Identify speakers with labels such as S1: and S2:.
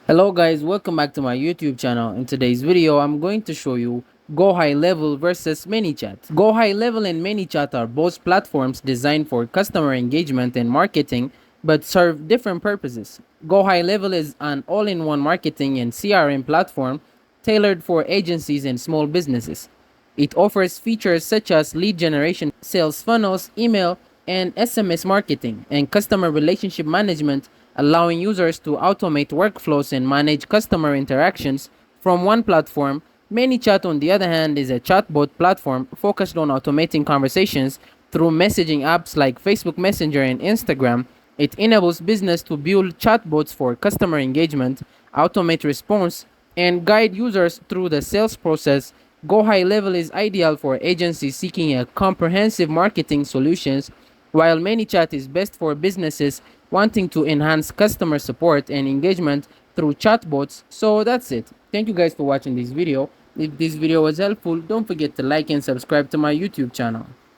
S1: Hello guys, welcome back to my YouTube channel. In today's video, I'm going to show you GoHighLevel versus ManyChat. GoHighLevel and ManyChat are both platforms designed for customer engagement and marketing, but serve different purposes. GoHighLevel is an all-in-one marketing and CRM platform tailored for agencies and small businesses. It offers features such as lead generation, sales funnels, email, and SMS marketing, and customer relationship management, allowing users to automate workflows and manage customer interactions from one platform. ManyChat, on the other hand, is a chatbot platform focused on automating conversations through messaging apps like Facebook Messenger and Instagram. It enables business to build chatbots for customer engagement, automate response, and guide users through the sales process. GoHighLevel is ideal for agencies seeking a comprehensive marketing solutions, while ManyChat is best for businesses wanting to enhance customer support and engagement through chatbots. So that's it. Thank you guys for watching this video. If this video was helpful, don't forget to like and subscribe to my YouTube channel.